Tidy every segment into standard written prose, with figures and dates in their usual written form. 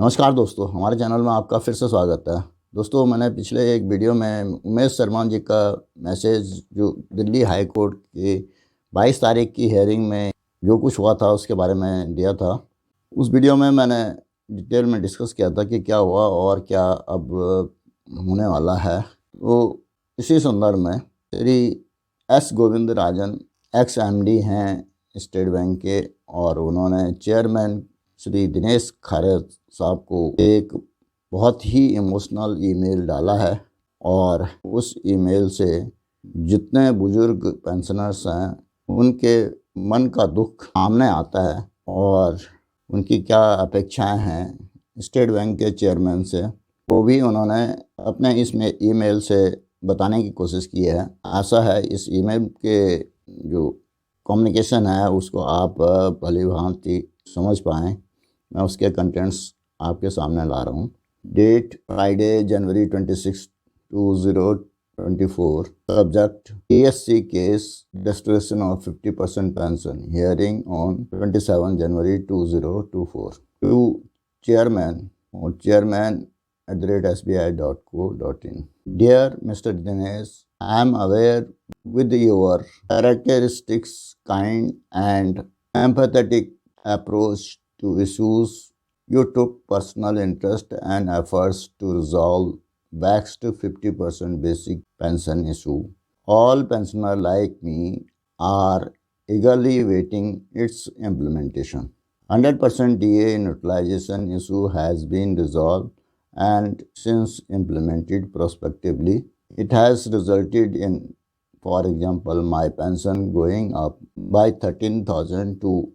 नमस्कार दोस्तों, हमारे चैनल में आपका फिर से स्वागत है। दोस्तों, मैंने पिछले एक वीडियो में उमेश शर्मा जी का मैसेज जो दिल्ली हाई कोर्ट की 22 तारीख की हेयरिंग में जो कुछ हुआ था उसके बारे में दिया था। उस वीडियो में मैंने डिटेल में डिस्कस किया था कि क्या हुआ और क्या अब होने वाला है। तो इसी संदर्भ में श्री एस गोविंद राजन ExMD हैं स्टेट बैंक के, और उन्होंने चेयरमैन श्री दिनेश खारे साहब को एक बहुत ही इमोशनल ईमेल डाला है। और उस ईमेल से जितने बुजुर्ग पेंशनर्स हैं उनके मन का दुख सामने आता है और उनकी क्या अपेक्षाएं हैं स्टेट बैंक के चेयरमैन से, वो भी उन्होंने अपने इसमें ईमेल से बताने की कोशिश की है। आशा है इस ईमेल के जो कम्युनिकेशन है उसको आप भली भांति समझ पाएँ। मैं उसके कंटेंट्स आपके सामने ला रहा हूँ। Date Friday January 26, 2024। Subject DHC case restoration of 50% pension, hearing on 27 January 2024 to chairman or chairman@sbi.co.in. Dear Mr Dinesh, I am aware with your characteristics, kind and empathetic approach to issues, you took personal interest and efforts to resolve vexed 50% basic pension issue. All pensioners like me are eagerly waiting its implementation. 100% DA utilization issue has been resolved, and since implemented prospectively, it has resulted in, for example, my pension going up by 13,000 to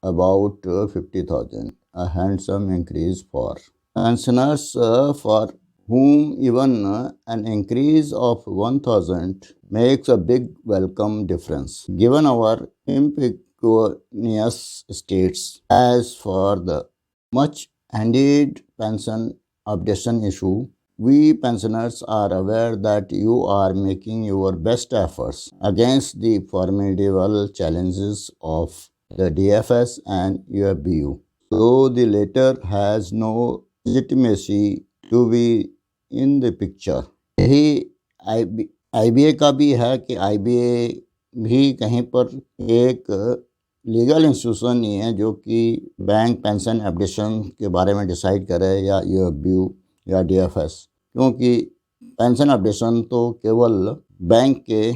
about 50,000, a handsome increase for pensioners for whom even an increase of 1,000 makes a big welcome difference. Given our impecunious states, as for the much-handied pension updation issue, we pensioners are aware that you are making your best efforts against the formidable challenges of the DFS and UFBU. Though the latter has no legitimacy to be in the picture. यही IBA का भी है कि IBA भी कहीं पर एक legal institution नहीं है जो कि बैंक पेंशन अपडेशन के बारे में डिसाइड करे, या UFBU या DFS, क्योंकि पेंशन अपडेशन तो केवल बैंक के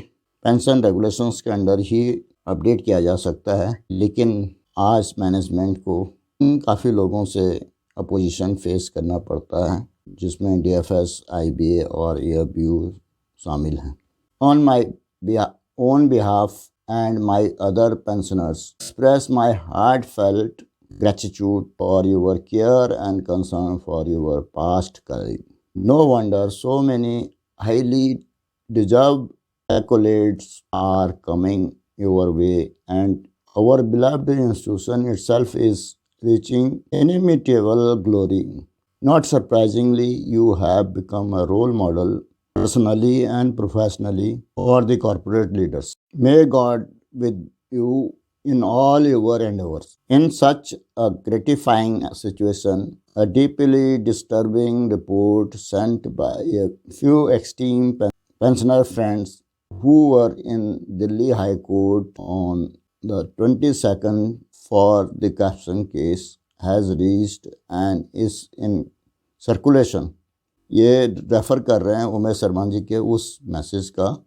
पेंशन रेगुलेशंस के अंडर ही अपडेट किया जा सकता है। लेकिन आज मैनेजमेंट को काफ़ी लोगों से अपोजिशन फेस करना पड़ता है, जिसमें DFS, IBA और UFBU शामिल हैं। On my own behalf and my other pensioners, express my heartfelt gratitude for your care and concern for your past colleague. No wonder so many highly deserved accolades are coming your way, and our beloved institution itself is reaching inimitable glory. Not surprisingly, you have become a role model personally and professionally for the corporate leaders. May God with you in all your endeavors. In such a gratifying situation, a deeply disturbing report sent by a few esteemed pensioner friends who were in Delhi High Court on the 22nd for the caption case has reached and is in circulation. ये refer कर रहे हैं उमेश शर्मा जी के उस message का,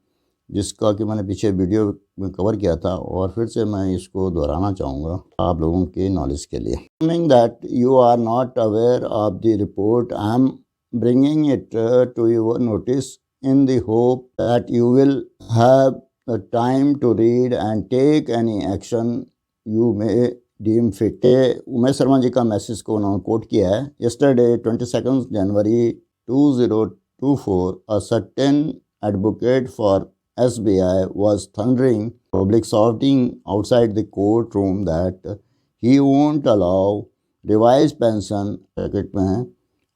जिसका कि मैंने पीछे वीडियो में कवर किया था, और फिर से मैं इसको दोहराना चाहूँगा आप लोगों के नॉलेज के लिए। Assuming that you are not aware of the report, I am bringing it to your notice in the hope that you will have the time to read and take any action you may deem fit. Umesh Sharma ji का message को उन्होंने coat किया है। Yesterday, 22 January 2024, a certain advocate for SBI was thundering public, shouting outside the courtroom that he won't allow revised pension bracket में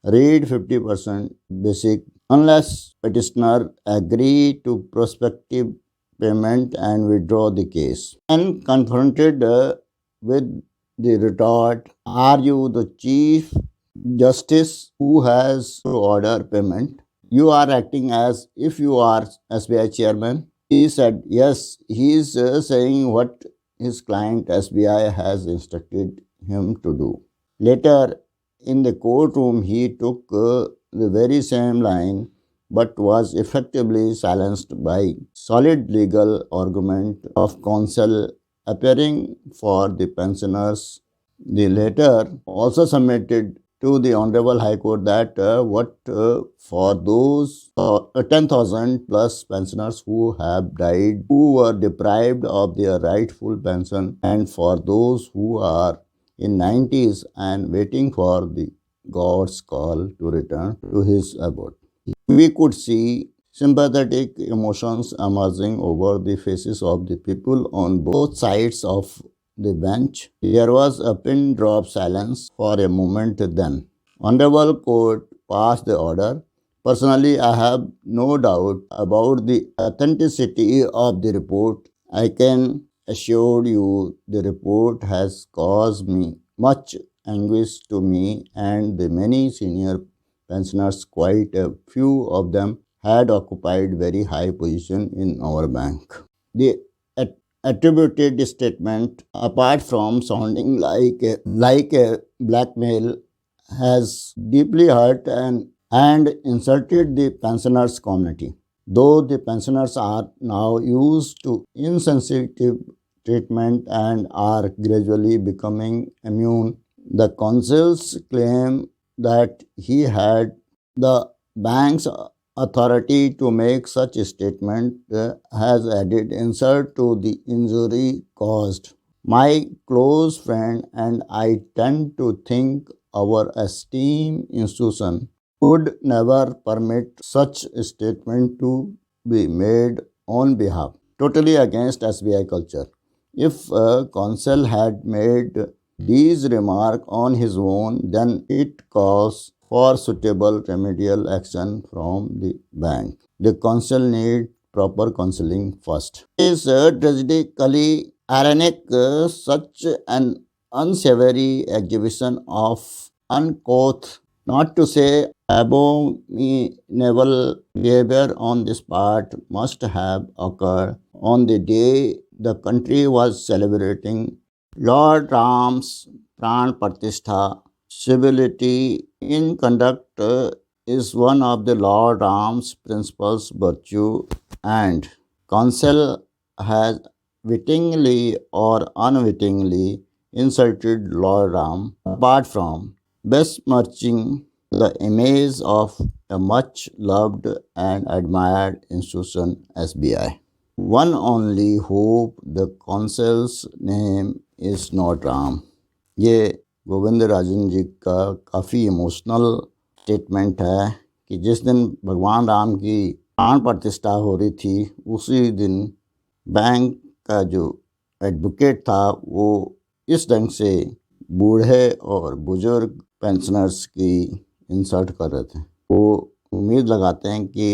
read 50% basic unless petitioner agree to prospective payment and withdraw the case. And confronted with the retort, are you the chief justice who has to order payment. You are acting as if you are SBI chairman. He said, yes, he is saying what his client SBI has instructed him to do. Later, in the courtroom, he took the very same line but was effectively silenced by solid legal argument of counsel appearing for the pensioners. The letter also submitted to the Honorable High Court that for those 10,000 plus pensioners who have died, who were deprived of their rightful pension, and for those who are in 90s and waiting for the God's call to return to his abode. We could see sympathetic emotions emerging over the faces of the people on both sides of the bench. There was a pin drop silence for a moment then. Honorable Court passed the order. Personally, I have no doubt about the authenticity of the report. I can assure you the report has caused me much anguish to me and the many senior pensioners. Quite a few of them had occupied very high position in our bank. The attributed statement, apart from sounding like a blackmail, has deeply hurt and insulted the pensioners community. Though the pensioners are now used to insensitive treatment and are gradually becoming immune, the council's claim that he had the bank's authority to make such a statement has added insult to the injury caused. My close friend and I tend to think our esteemed institution would never permit such a statement to be made on behalf, totally against SBI culture. If counsel had made these remarks on his own, then it calls for suitable remedial action from the bank. The counsel need proper counseling first. It is tragically ironic such an unsavory exhibition of uncouth, not to say abominable behavior on this part must have occurred on the day the country was celebrating Lord Ram's Pran Pratishtha. Civility in conduct is one of the Lord Ram's principles virtue, and counsel has wittingly or unwittingly insulted Lord Ram. Apart from besmirching the image of a much loved and admired institution SBI. One only hope the council's name is not Ram. ये गोविंद राजन जी का काफ़ी emotional statement है कि जिस दिन भगवान राम की प्राण प्रतिष्ठा हो रही थी उसी दिन बैंक का जो एडवोकेट था वो इस ढंग से बूढ़े और बुजुर्ग पेंशनर्स की इंसल्ट कर रहे थे। वो उम्मीद लगाते हैं कि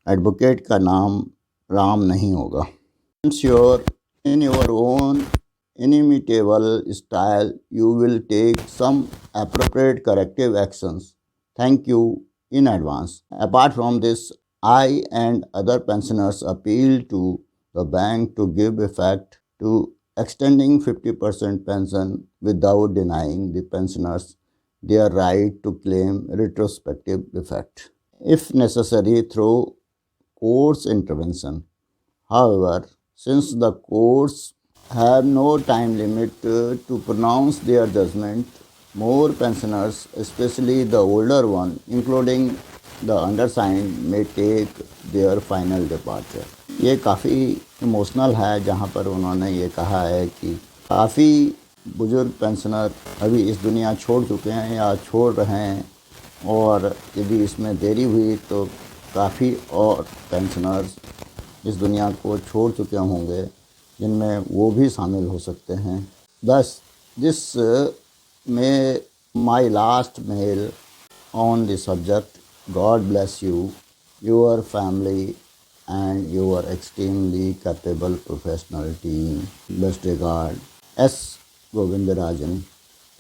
एडवोकेट का नाम राम नहीं होगा। I'm sure in your own inimitable style you will take some appropriate corrective actions. Thank you in advance. Apart from this, I and other pensioners appeal to the bank to give effect to extending 50% pension without denying the pensioners their right to claim retrospective effect, if necessary through court's intervention. However, since the courts have no time limit to pronounce their judgment, more pensioners, especially the older one, including the undersigned, may take their final departure. ये काफ़ी emotional है जहाँ पर उन्होंने ये कहा है कि काफ़ी बुजुर्ग पेंशनर अभी इस दुनिया छोड़ चुके हैं या छोड़ रहे हैं, और यदि इसमें देरी हुई तो काफ़ी और पेंशनर्स इस दुनिया को छोड़ चुके होंगे जिनमें वो भी शामिल हो सकते हैं। Thus, this may my last mail on the subject. God bless you, your family and your extremely capable professional team. Best regard, S. Govindarajan,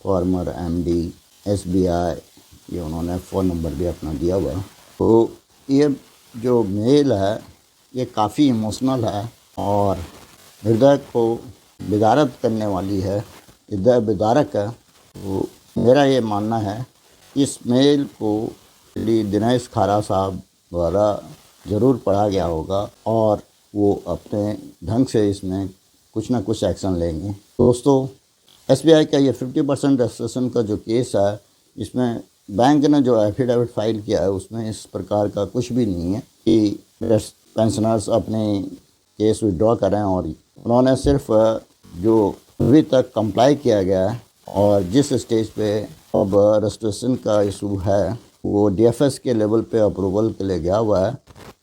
former MD, SBI ये उन्होंने फ़ोन नंबर भी अपना दिया हुआ। तो ये जो मेल है ये काफ़ी इमोशनल है और हृदय को विदारक करने वाली है, हृदय विदारक है। तो मेरा ये मानना है इस मेल को श्री दिनेश खारा साहब द्वारा ज़रूर पढ़ा गया होगा और वो अपने ढंग से इसमें कुछ ना कुछ एक्शन लेंगे। दोस्तों, SBI का ये 50% रजिस्ट्रेशन का जो केस है, इसमें बैंक ने जो एफिडेविट फाइल किया है उसमें इस प्रकार का कुछ भी नहीं है कि पेंशनर्स अपने केस विड्रॉ करें, और उन्होंने सिर्फ जो अभी तक कंप्लाई किया गया है और जिस स्टेज पे अब रजिस्ट्रेशन का इशू है वो DFS के लेवल पे अप्रूवल के लिए गया हुआ है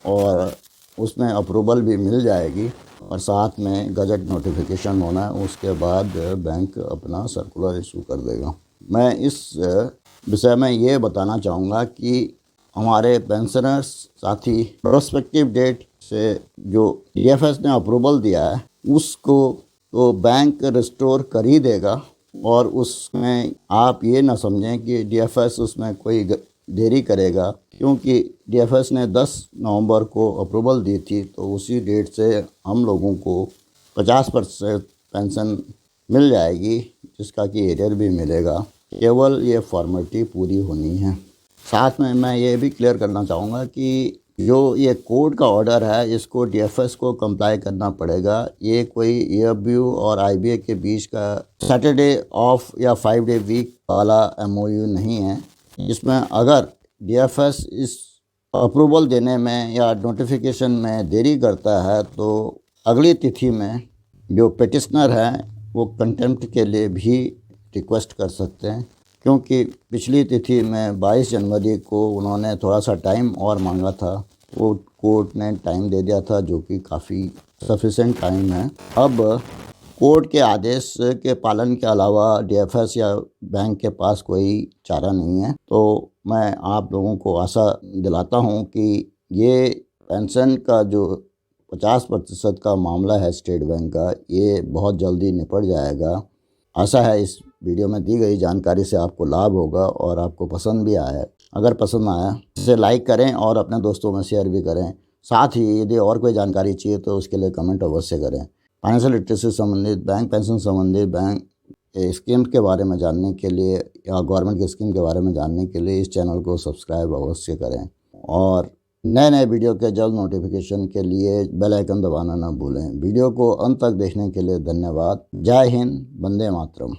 और उसमें अप्रूवल भी मिल जाएगी और साथ में गजट नोटिफिकेशन होना है। उसके बाद बैंक अपना सर्कुलर इशू कर देगा। मैं इस विषय में ये बताना चाहूँगा कि हमारे पेंशनर्स साथी प्रोस्पेक्टिव डेट से जो DFS ने अप्रूवल दिया है उसको तो बैंक रिस्टोर कर ही देगा, और उसमें आप ये ना समझें कि DFS उसमें कोई देरी करेगा, क्योंकि DFS ने 10 नवंबर को अप्रूवल दी थी, तो उसी डेट से हम लोगों को 50% पेंशन मिल जाएगी, जिसका कि एरियर भी मिलेगा। केवल ये फॉर्मेलिटी पूरी होनी है। साथ में मैं ये भी क्लियर करना चाहूँगा कि जो ये कोर्ट का ऑर्डर है इसको DFS को कंप्लाई करना पड़ेगा। ये कोई EFBU और IBA के बीच का सैटरडे ऑफ या 5 डे वीक वाला MOU नहीं है। इसमें अगर DFS इस अप्रूवल देने में या नोटिफिकेशन में देरी करता है तो अगली तिथि में जो पिटिशनर हैं वो कंटेम्प्ट के लिए भी रिक्वेस्ट कर सकते हैं, क्योंकि पिछली तिथि में 22 जनवरी को उन्होंने थोड़ा सा टाइम और मांगा था, वो कोर्ट ने टाइम दे दिया था, जो कि काफ़ी सफिशेंट टाइम है। अब कोर्ट के आदेश के पालन के अलावा DFS या बैंक के पास कोई चारा नहीं है। तो मैं आप लोगों को आशा दिलाता हूं कि ये पेंशन का जो 50% का मामला है स्टेट बैंक का, ये बहुत जल्दी निपट जाएगा। आशा है इस वीडियो में दी गई जानकारी से आपको लाभ होगा और आपको पसंद भी आया। अगर पसंद आया इसे लाइक करें और अपने दोस्तों में शेयर भी करें। साथ ही यदि और कोई जानकारी चाहिए तो उसके लिए कमेंट अवश्य करें। फाइनेंशियल लिटरेसी संबंधित, बैंक पेंशन संबंधित, बैंक स्कीम के बारे में जानने के लिए या गवर्नमेंट की स्कीम के बारे में जानने के लिए इस चैनल को सब्सक्राइब अवश्य करें और नए नए वीडियो के जल्द नोटिफिकेशन के लिए बेल आइकन दबाना न भूलें। वीडियो को अंत तक देखने के लिए धन्यवाद। जय हिंद, वंदे मातरम।